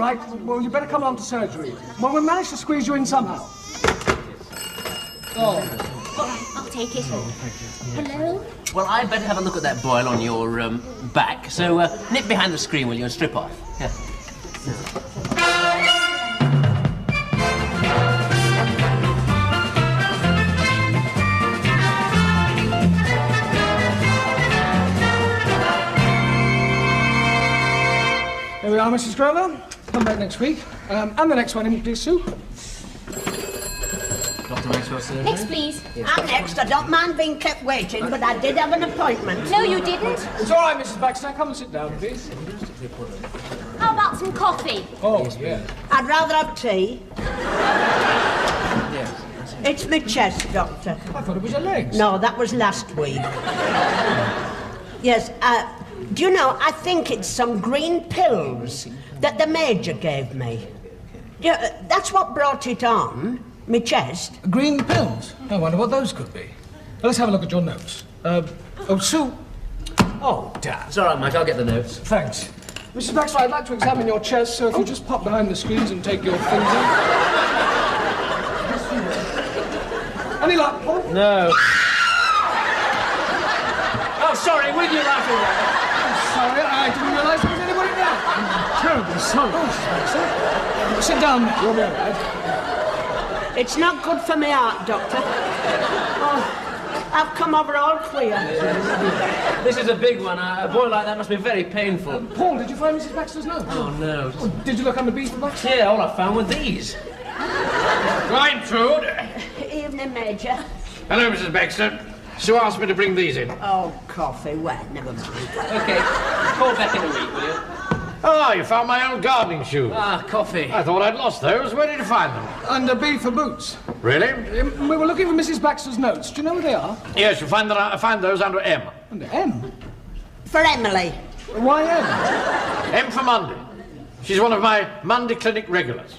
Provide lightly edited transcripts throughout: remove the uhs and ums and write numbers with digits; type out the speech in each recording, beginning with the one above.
right. Well, you better come along to surgery. Well, we managed to squeeze you in somehow. Oh. All right, I'll take it. Hello? Well, I'd better have a look at that boil on your back. So nip behind the screen, will you, and strip off. Yeah. There we are, Mrs. Grover. Come back next week. And the next one in, please, Sue. Dr. Maxwell's surgery? Next, please. I'm next. I don't mind being kept waiting, but I did have an appointment. No, you didn't. It's all right, Mrs. Baxter. Come and sit down, please. How about some coffee? Oh, yeah. I'd rather have tea. Yes. It's my chest, Doctor. I thought it was your legs. No, that was last week. Yes, do you know, I think it's some green pills that the Major gave me. Yeah, that's what brought it on, my chest. Green pills? I wonder what those could be. Well, let's have a look at your notes. Oh, Sue. Oh, damn. It's all right, Mike. I'll get the notes. Thanks. Mrs. Baxter, I'd like to examine your chest, so if you just pop behind the screens and take your things in. Any luck, Paul? No. Oh, sorry. With you laughing. Sorry, I didn't realise there was anybody there. I'm terribly sorry. Oh, Mrs. Baxter. Sit down, you'll be all right. It's not good for my heart, Doctor. Oh, I've come over all queer. This is a big one. A boy like that must be very painful. Paul, did you find Mrs. Baxter's note? Oh, no. Oh, did you look under B for Baxter? Yeah, all I found were these. Right, Trude. Evening, Major. Hello, Mrs. Baxter. Sue asked me to bring these in. Oh, coffee. Well, never mind. OK. Call back in a week, will you? Oh, you found my old gardening shoes. Ah, coffee. I thought I'd lost those. Where did you find them? Under B for boots. Really? We were looking for Mrs. Baxter's notes. Do you know where they are? Yes, you'll find those under M. Under M? For Emily. Why M? M for Monday. She's one of my Monday clinic regulars.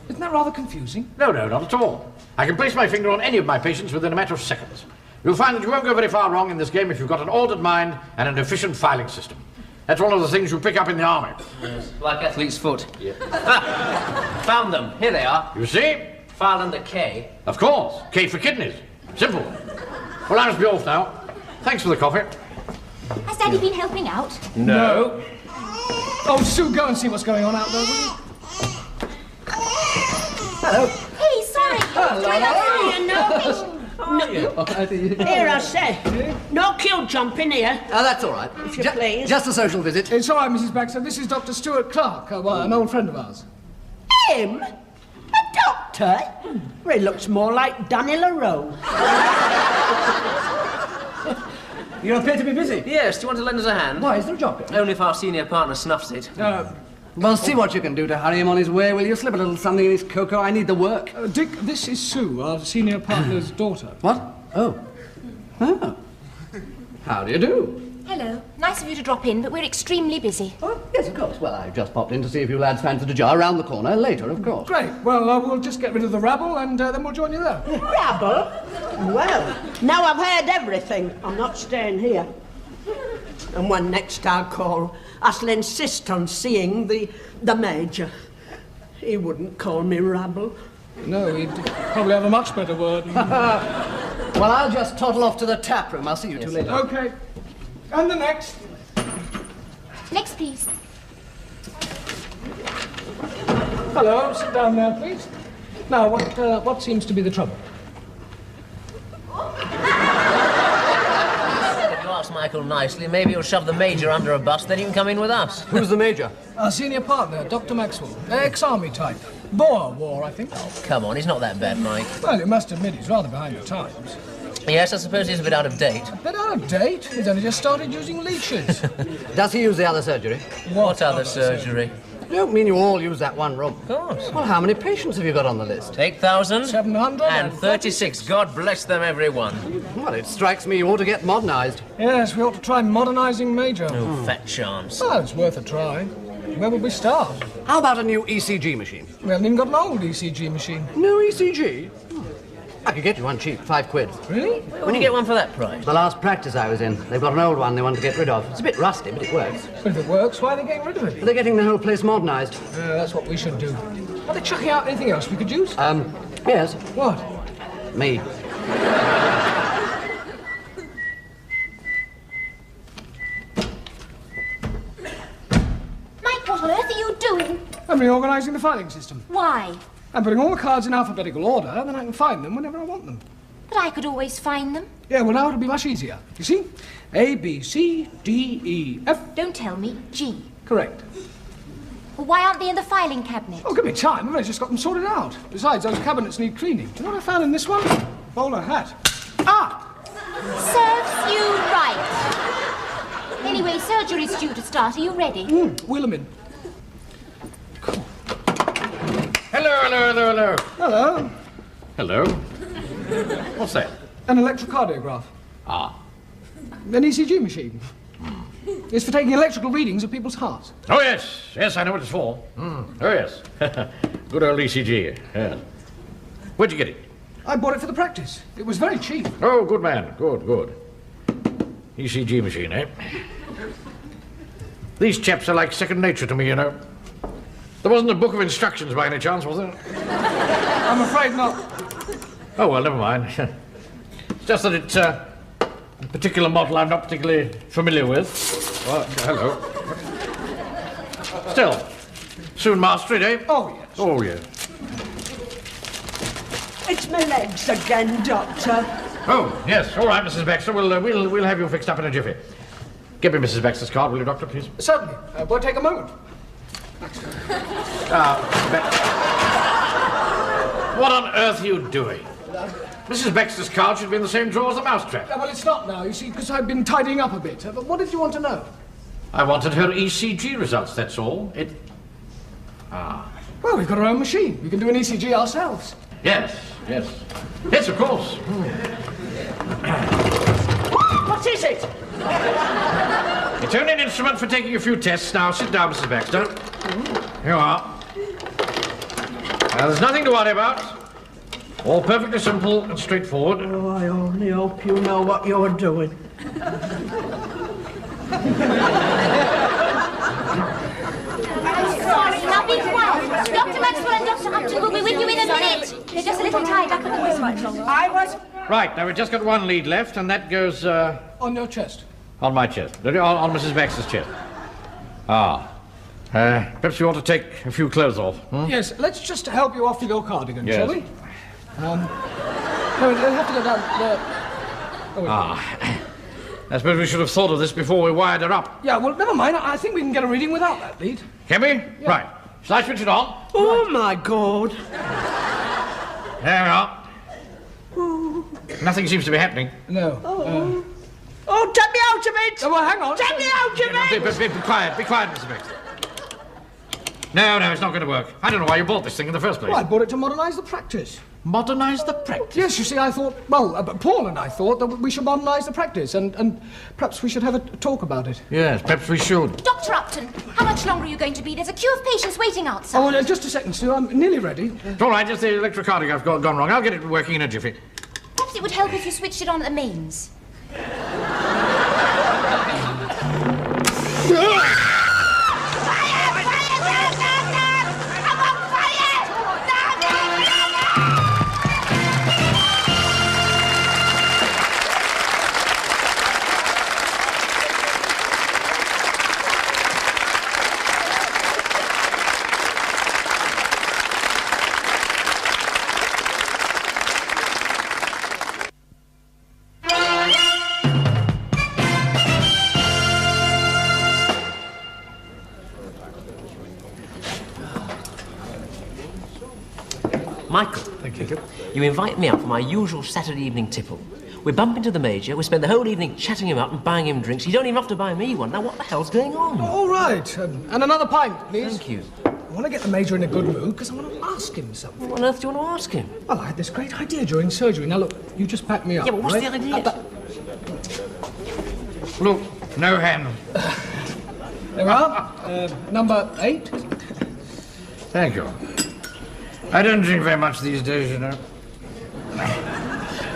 Isn't that rather confusing? No, not at all. I can place my finger on any of my patients within a matter of seconds. You'll find that you won't go very far wrong in this game if you've got an ordered mind and an efficient filing system. That's one of the things you pick up in the army. Yes, like athlete's foot. Yeah. Found them. Here they are. You see? Filed under K. Of course. K for kidneys. Simple. Well, I must be off now. Thanks for the coffee. Has Daddy been helping out? No. Oh, Sue, go and see what's going on out there, will you? Hello. Hey, sorry. Here, I say. No queue jumping here. Oh, that's all right. If you please. Just a social visit. It's all right, Mrs. Baxter. This is Dr. Stuart Clark, an old friend of ours. Him? A doctor? Well, he looks more like Danny LaRoe. You appear to be busy. Yes, do you want to lend us a hand? Why, is there a job going? Only if our senior partner snuffs it. Well, see what you can do to hurry him on his way, will you? Slip a little something in his cocoa. I need the work. Dick, this is Sue, our senior partner's daughter. What? Oh. Oh. How do you do? Hello. Nice of you to drop in, but we're extremely busy. Oh, yes, of course. Well, I just popped in to see if you lads fancied a jar round the corner. Later, of course. Great. Well, we'll just get rid of the rabble and then we'll join you there. Rabble? Well, now I've heard everything. I'm not staying here. And when next I call, I shall insist on seeing the Major. He wouldn't call me rabble. No, he'd probably have a much better word. Well, I'll just toddle off to the tap room. I'll see you two later. OK. And the next. Next, please. Hello, sit down there, please. Now, what seems to be the trouble? If you ask Michael nicely, maybe he'll shove the Major under a bus, then he can come in with us. Who's the Major? Our senior partner, Dr. Maxwell. Ex-army type. Boer War, I think. Oh, come on, he's not that bad, Mike. Well, you must admit he's rather behind the times. Yes, I suppose he's a bit out of date. A bit out of date? He's only just started using leeches. Does he use the other surgery? What other surgery? I don't mean you all use that one room. Of course. Well, how many patients have you got on the list? 8,736. God bless them, everyone. Well, it strikes me you ought to get modernised. Yes, we ought to try modernising Major. Oh, fat chance. Well, it's worth a try. Where would we start? How about a new ECG machine? We haven't even got an old ECG machine. No ECG? I could get you one cheap, £5. Really? When you get one for that price? The last practice I was in, they've got an old one they want to get rid of. It's a bit rusty, but it works. If it works, why are they getting rid of it? They're getting the whole place modernised. That's what we should do. Are they chucking out anything else we could use? Yes. What? Me. Mike, what on earth are you doing? I'm reorganising the filing system. Why? I'm putting all the cards in alphabetical order, then I can find them whenever I want them. But I could always find them. Yeah, well, now it'll be much easier. You see? A, B, C, D, E, F. Don't tell me. G. Correct. Well, why aren't they in the filing cabinet? Oh, give me time. I've only just got them sorted out. Besides, those cabinets need cleaning. Do you know what I found in this one? Bowler hat. Ah! Serves you right. Anyway, surgery's due to start. Are you ready? Wheel them in. Hello, hello, hello, hello. Hello. Hello. What's that? An electrocardiograph. Ah. An ECG machine. It's for taking electrical readings of people's hearts. Oh, yes. Yes, I know what it's for. Oh, yes. Good old ECG. Yes. Where'd you get it? I bought it for the practice. It was very cheap. Oh, good man. Good, good. ECG machine, eh? These chaps are like second nature to me, you know. There wasn't a book of instructions by any chance, was there? I'm afraid not. Oh, well, never mind. It's just that it's a particular model I'm not particularly familiar with. Well, hello. Still, soon master it, eh? Oh, yes. Oh, yes. It's my legs again, Doctor. Oh, yes. All right, Mrs. Baxter. We'll have you fixed up in a jiffy. Give me Mrs. Baxter's card, will you, Doctor, please? Certainly. Won't take a moment. What on earth are you doing? Mrs. Baxter's card should be in the same drawer as the mousetrap. Well, it's not now, you see, because I've been tidying up a bit. But what did you want to know? I wanted her ECG results, that's all. Well, we've got our own machine. We can do an ECG ourselves. Yes, yes. Yes, of course. What is it? It's only an instrument for taking a few tests. Now, sit down, Mrs. Baxter. Here you are. Now, there's nothing to worry about. All perfectly simple and straightforward. Oh, I only hope you know what you're doing. Sorry, now be quiet. Dr. Maxwell and Dr. Upton will be with you in a minute. They're just a little tied up at the wrist. Right, now we've just got one lead left, and that goes, On your chest. on my chest. On Mrs. Baxter's chest. Perhaps you ought to take a few clothes off. Yes, let's just help you off with your cardigan, Yes. shall we? No, we'll have to go down there. I suppose we should have thought of this before we wired her up. Yeah, well, never mind. I think we can get a reading without that lead. Can we? Yeah. Right. Shall I switch it on? Oh, my God. There we are. Nothing seems to be happening. No. Oh, take me out of it! Oh, well, hang on. Take me out of it! Be quiet, Mr. Baxter. No, it's not going to work. I don't know why you bought this thing in the first place. Well, I bought it to modernise the practice. Modernise the practice? Yes, you see, I thought, well, Paul and I thought that we should modernise the practice, and perhaps we should have a talk about it. Yes, perhaps we should. Dr. Upton, how much longer are you going to be? There's a queue of patients waiting outside. Oh, well, just a second, Sue. I'm nearly ready. It's all right, just the electrocardiograph gone wrong. I'll get it working in a jiffy. Perhaps it would help if you switched it on at the mains. Michael. Thank you. You invite me out for my usual Saturday evening tipple. We bump into the Major, we spend the whole evening chatting him up and buying him drinks. You don't even have to buy me one. Now, what the hell's going on? All right. And another pint, please. Thank you. I want to get the Major in a good mood because I want to ask him something. What on earth do you want to ask him? Well, I had this great idea during surgery. Now, look, you just pack me up. Yeah, but what's right? the idea? Look, no hand. There we are. Number 8. Thank you. I don't drink very much these days, you know.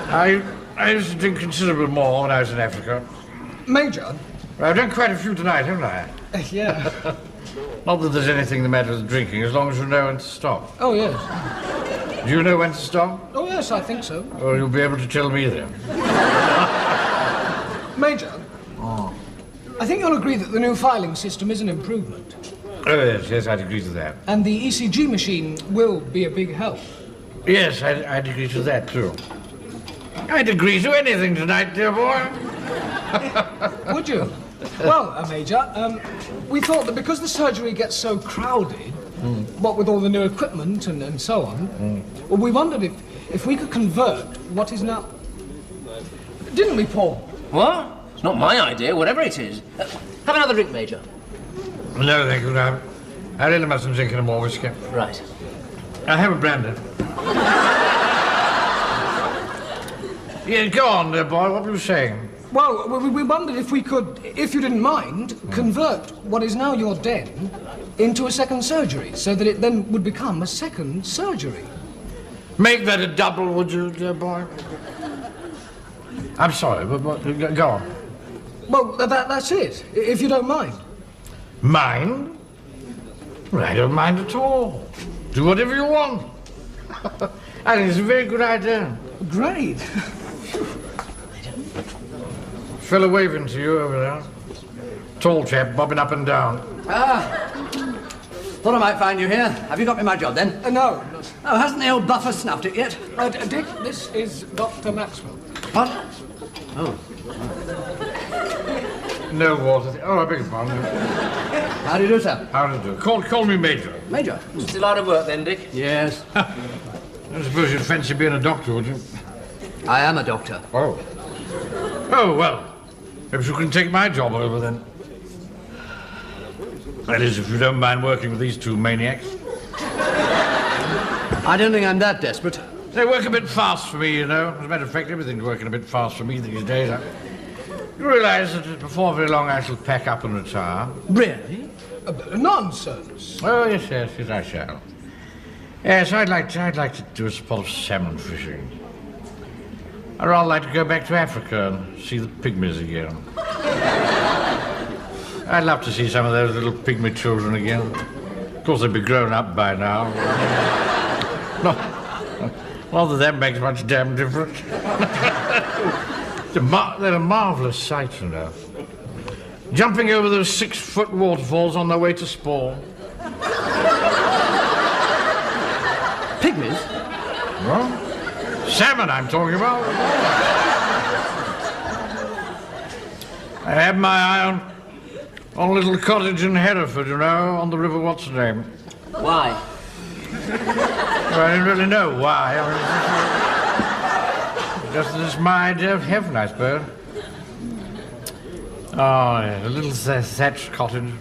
I used to drink considerably more when I was in Africa. Major? I've done quite a few tonight, haven't I? Yeah. Not that there's anything the matter with drinking, as long as you know when to stop. Oh, yes. Do you know when to stop? Oh, yes, I think so. Well, you'll be able to tell me then. Major? Oh. I think you'll agree that the new filing system is an improvement. Oh, yes, I'd agree to that. And the ECG machine will be a big help. Yes, I'd agree to that, too. I'd agree to anything tonight, dear boy. Would you? Well, Major, we thought that because the surgery gets so crowded, what with all the new equipment and so on, well, we wondered if we could convert what is now... Didn't we, Paul? What? It's not my idea, whatever it is. Have another drink, Major. No, thank you, no. I really mustn't drink any more whiskey. Right. I have a brandy. Yeah, go on, dear boy, what were you saying? Well, we wondered if we could, if you didn't mind, convert what is now your den into a second surgery, so that it then would become a second surgery. Make that a double, would you, dear boy? I'm sorry, but go on. Well, that's it, if you don't mind. Mind? Well, I don't mind at all. Do whatever you want. I think it's a very good idea. Great. Fellow waving to you over there. Tall chap, bobbing up and down. Ah, thought I might find you here. Have you got me my job, then? No. Oh, hasn't the old buffer snuffed it yet? Dick, this is Dr. Maxwell. What? Oh. No water. Oh, I beg your pardon. How do you do, sir? How do you do? Call me Major. Major? Still out of work then, Dick? Yes. I suppose you'd fancy being a doctor, would you? I am a doctor. Oh. Oh, well. Perhaps you can take my job over, then. That is, if you don't mind working with these two maniacs. I don't think I'm that desperate. They work a bit fast for me, you know. As a matter of fact, everything's working a bit fast for me these days. You realise that before very long I shall pack up and retire. Really? Nonsense. Oh, yes, I shall. Yes, I'd like to do a spot of salmon fishing. I'd rather like to go back to Africa and see the pygmies again. I'd love to see some of those little pygmy children again. Of course, they'd be grown up by now. Not that makes much damn difference. They're a marvellous sight, you know. Jumping over those 6-foot waterfalls on their way to spawn. Pygmies? What? Salmon, I'm talking about. I had my eye on a little cottage in Hereford, you know, on the river, what's the name? Why? Well, I didn't really know why. Just as my idea of heaven, I suppose. Oh, yeah, a little thatched cottage,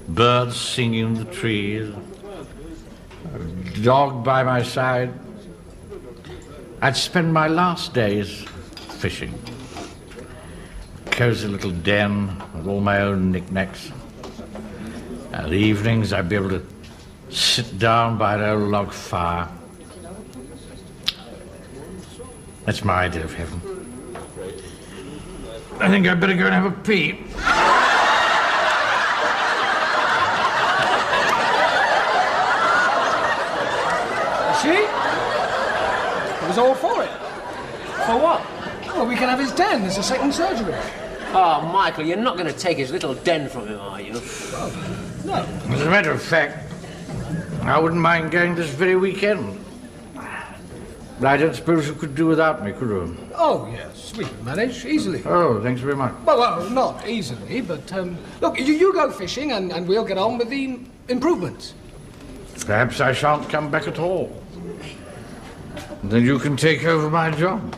birds singing in the trees, a dog by my side. I'd spend my last days fishing. Cozy little den with all my own knickknacks. And the evenings I'd be able to sit down by an old log fire. That's my idea of heaven. I think I'd better go and have a pee. See? It was all for it. For what? Well, we can have his den as a second surgery. Oh, Michael, you're not going to take his little den from him, are you? No. As a matter of fact, I wouldn't mind going this very weekend. But I don't suppose you could do without me, could you? Oh, yes, we can manage easily. Oh, thanks very much. Well, not easily, but, look, you go fishing and we'll get on with the improvements. Perhaps I shan't come back at all. Then you can take over my job.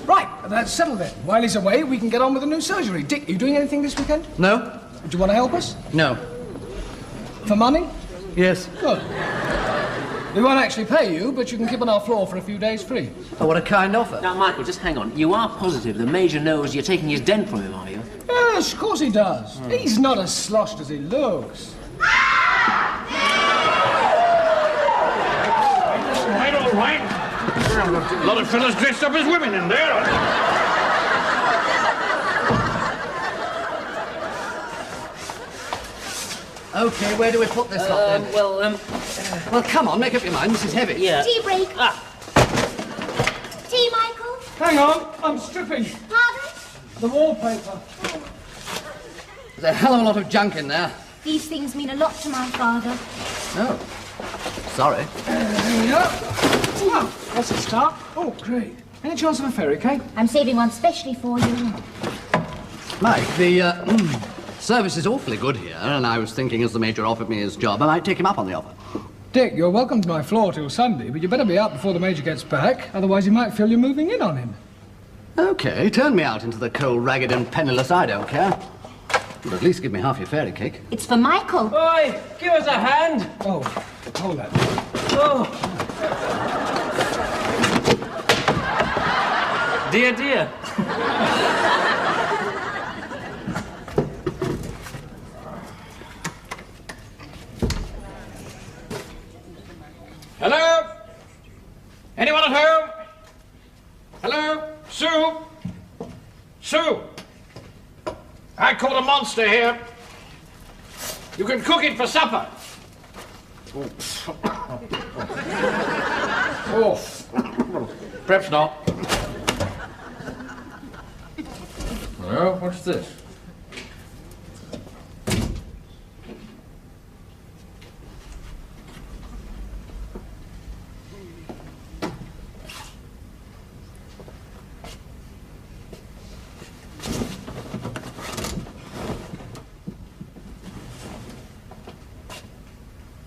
Right, that's settled then. While he's away, we can get on with the new surgery. Dick, you doing anything this weekend? No? Do you want to help us? No. For money? Yes. Good. We won't actually pay you, but you can keep on our floor for a few days free. Oh, what a kind offer. Now, Michael, just hang on. You are positive the Major knows you're taking his den from him, are you? Yes, of course he does. He's not as sloshed as he looks. All right. A lot of fellas dressed up as women in there. Okay, where do we put this lot then? Well, come on, make up your mind. This is heavy. Yeah. Tea break. Tea, Michael. Hang on, I'm stripping. Pardon? The wallpaper. There's a hell of a lot of junk in there. These things mean a lot to my father. Oh. Sorry. There we go. Well, that's a start. Oh, great. Any chance of a fairy cake? I'm saving one specially for you. Mike, the service is awfully good here, and I was thinking as the Major offered me his job, I might take him up on the offer. Dick, you're welcome to my floor till Sunday, but you better be out before the Major gets back, otherwise he might feel you're moving in on him. Okay, turn me out into the cold, ragged and penniless, I don't care. But at least give me half your fairy cake. It's for Michael. Oi, give us a hand. Oh, hold that. Oh. Dear, dear. Hello? Anyone at home? Hello? Sue? Sue? I caught a monster here. You can cook it for supper. Oh, perhaps not. Well, what's this?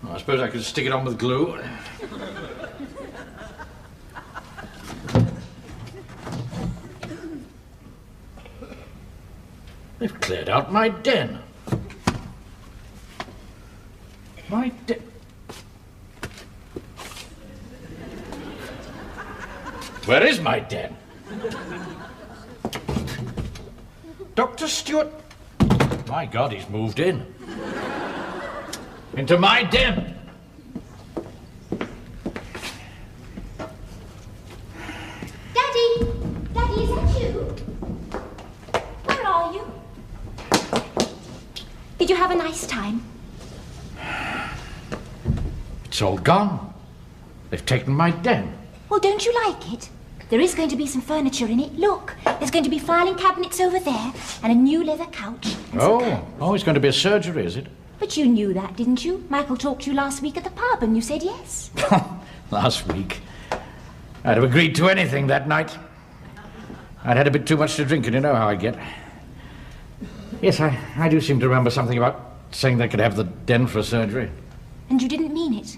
I suppose I could stick it on with glue. They've cleared out my den. My den. Where is my den? Dr. Stewart. My God, he's moved in. Into my den. Daddy! Daddy, is that you? Where are you? Did you have a nice time? It's all gone. They've taken my den. Well, don't you like it? There is going to be some furniture in it. Look, there's going to be filing cabinets over there and a new leather couch. Oh, it's going to be a surgery, is it? But you knew that, didn't you? Michael talked to you last week at the pub and you said yes. Last week. I'd have agreed to anything that night. I'd had a bit too much to drink, and you know how I get. Yes, I do seem to remember something about saying they could have the den for a surgery. And you didn't mean it?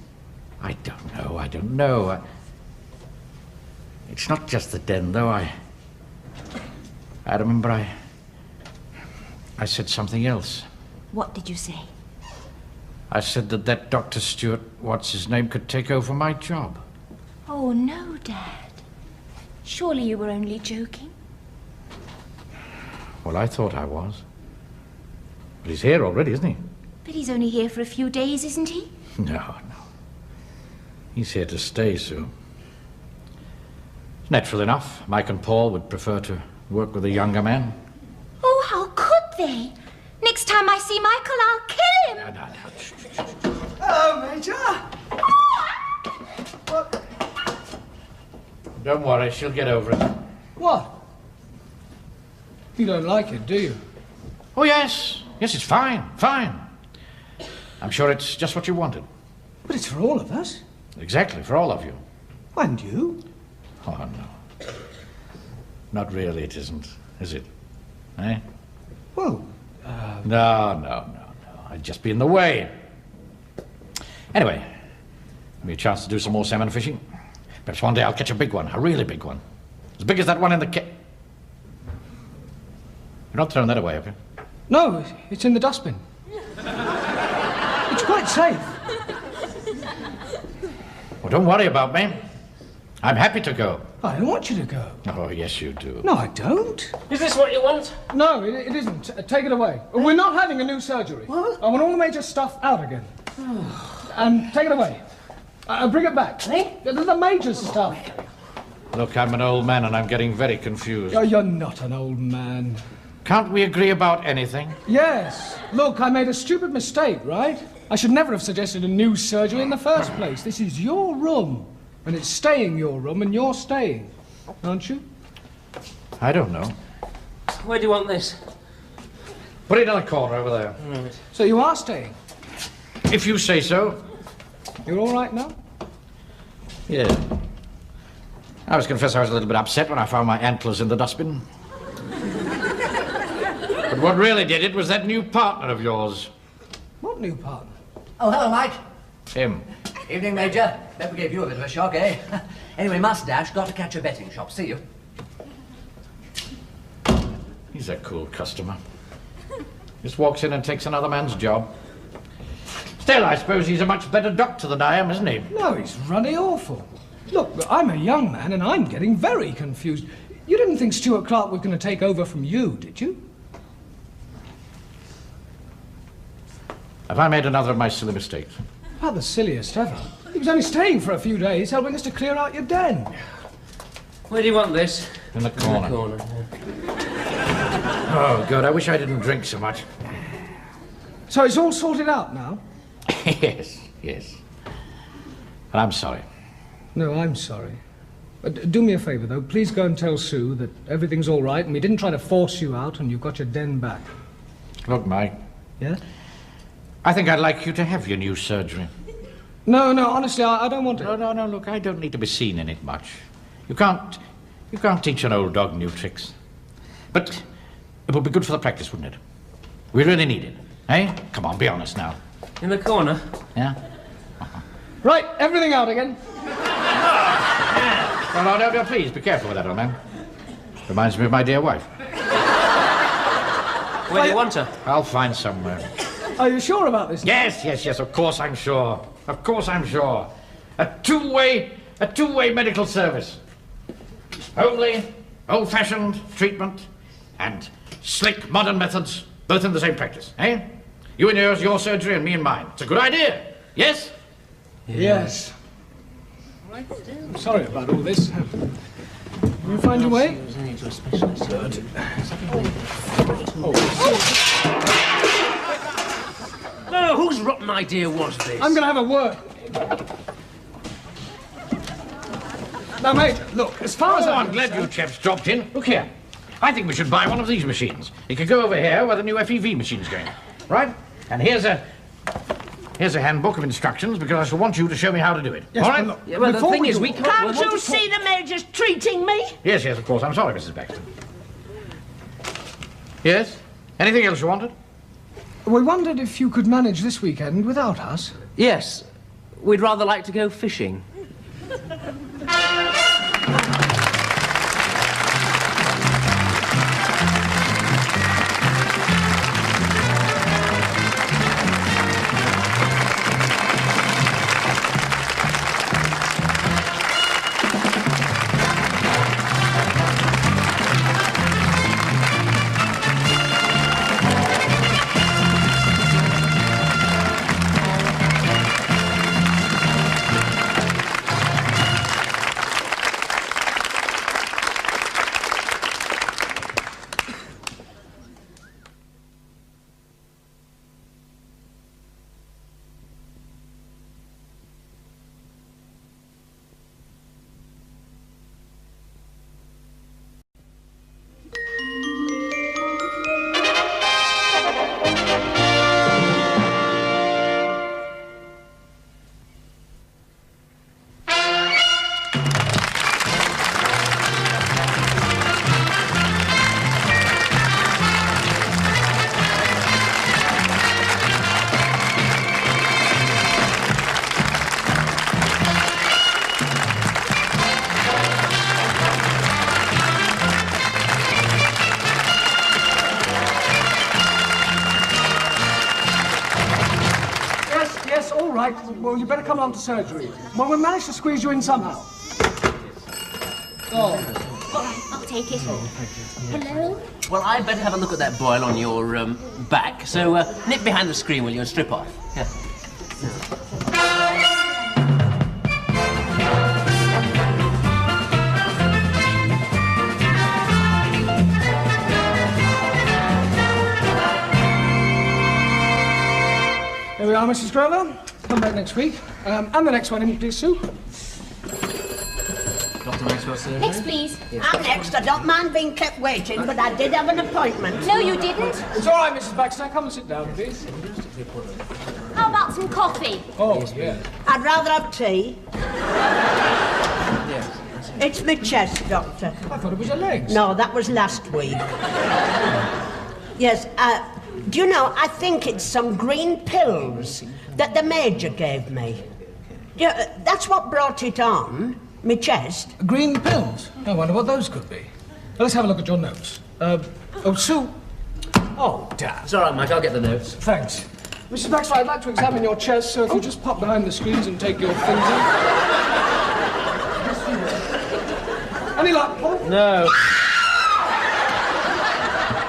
I don't know. It's not just the den, though. I remember I said something else. What did you say? I said that Dr. Stewart, what's his name, could take over my job. Oh, no, Dad. Surely you were only joking. Well, I thought I was. But he's here already, isn't he? But he's only here for a few days, isn't he? No. He's here to stay, Sue. It's natural enough. Mike and Paul would prefer to work with a younger man. Oh, how could they? Next time I see Michael, I'll kill him. No. Hello, Major. What? Don't worry, she'll get over it. What? You don't like it, do you? Oh, yes. Yes, it's fine. I'm sure it's just what you wanted. But it's for all of us. Exactly, for all of you. And you? Oh, no. Not really, it isn't, is it? Eh? Well, No. I'd just be in the way. Anyway, give me a chance to do some more salmon fishing. Perhaps one day I'll catch a big one, a really big one. As big as that one in the You're not throwing that away, have you? no, it's in the dustbin. It's quite safe. Well, don't worry about me. I'm happy to go. I don't want you to go. Oh, yes, you do. No, I don't. Is this what you want? No, it isn't. Take it away. We're not having a new surgery. What? I want all the Major stuff out again. And take it away. Bring it back. The Major's stuff. Look, I'm an old man and I'm getting very confused. Oh, you're not an old man. Can't we agree about anything? Yes. Look, I made a stupid mistake, right? I should never have suggested a new surgery in the first place. This is your room. And it's staying your room, and you're staying. Aren't you? I don't know. Where do you want this? Put it in the corner over there. Right. So you are staying? If you say so. You're all right now? Yeah. I must confess I was a little bit upset when I found my antlers in the dustbin. But what really did it was that new partner of yours. What new partner? Oh, hello, Mike. Him. Evening, Major. Bet we gave you a bit of a shock, eh? Anyway, must dash. Got to catch a betting shop. See you. He's a cool customer. Just walks in and takes another man's job. Still, I suppose he's a much better doctor than I am, isn't he? No, he's ruddy awful. Look, I'm a young man and I'm getting very confused. You didn't think Stuart Clark was going to take over from you, did you? Have I made another of my silly mistakes? About the silliest ever. He was only staying for a few days, helping us to clear out your den. Where do you want this? In the corner. In the corner. Oh, God, I wish I didn't drink so much. So it's all sorted out now? Yes, yes. And I'm sorry. No, I'm sorry. Do me a favour, though. Please go and tell Sue that everything's all right and we didn't try to force you out and you've got your den back. Look, Mike. Yeah? I think I'd like you to have your new surgery. No, honestly, I don't want to. No, look, I don't need to be seen in it much. You can't teach an old dog new tricks. But it would be good for the practice, wouldn't it? We really need it, eh? Come on, be honest now. In the corner? Yeah? Right, everything out again. No, please, be careful with that, old man. Reminds me of my dear wife. Where do you want her? I'll find somewhere. Are you sure about this? Yes, of course I'm sure. Of course I'm sure. A two-way medical service. Homely, old-fashioned treatment, and slick, modern methods, both in the same practice, eh? You and yours, your surgery, and me and mine. It's a good idea, yes? Yes. I'm sorry about all this. You find your way? Good. No, whose rotten idea was this? I'm going to have a word. Now, Major, look, as far as I'm glad you chaps dropped in. Look here. I think we should buy one of these machines. It could go over here where the new FEV machine's going. Right? And here's a handbook of instructions because I shall want you to show me how to do it. Yes, all right? look, Yeah, well, the thing is, we can't... Can't you see the Major's treating me? Yes, of course. I'm sorry, Mrs. Baxter. Yes? Anything else you wanted? We wondered if you could manage this weekend without us. Yes. We'd rather like to go fishing. Well, you better come along to surgery. Well, we managed to squeeze you in somehow. All right, I'll take it. Hello? Well, I'd better have a look at that boil on your back. So nip behind the screen, will you, and strip off. Yeah. Now, Mrs. Grover, come back next week. And the next one in, please, Sue. Dr. Maxwell's surgery? Next, please. I'm next. I don't mind being kept waiting, but I did have an appointment. No, you didn't. It's all right, Mrs. Baxter. Come and sit down, please. How about some coffee? Oh, yeah. I'd rather have tea. It's my chest, Doctor. I thought it was your legs. No, that was last week. Yes, do you know, I think it's some green pills that the Major gave me. Yeah, that's what brought it on, my chest. Green pills? I wonder what those could be. Well, let's have a look at your notes. Oh, Sue. Oh, Dad. It's all right, Mike, I'll get the notes. Thanks. Mrs. Baxter, I'd like to examine your chest, so if you just pop behind the screens and take your finger. Any luck, Paul? No.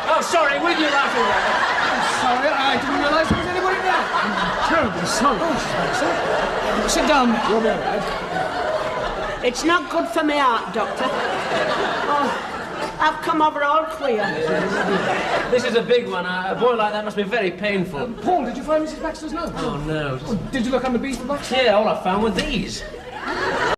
Oh, sorry, with you laughing. Sorry, I didn't realise there was anybody there. I'm terribly sorry. Oh, Mrs. Baxter. Sit down, you'll be all right. It's not good for my heart, Doctor. Oh, I've come over all queer. This is a big one. A boy like that must be very painful. Paul, did you find Mrs. Baxter's note? Oh, no. Did you look under beef for Baxter? Yeah, all I found were these.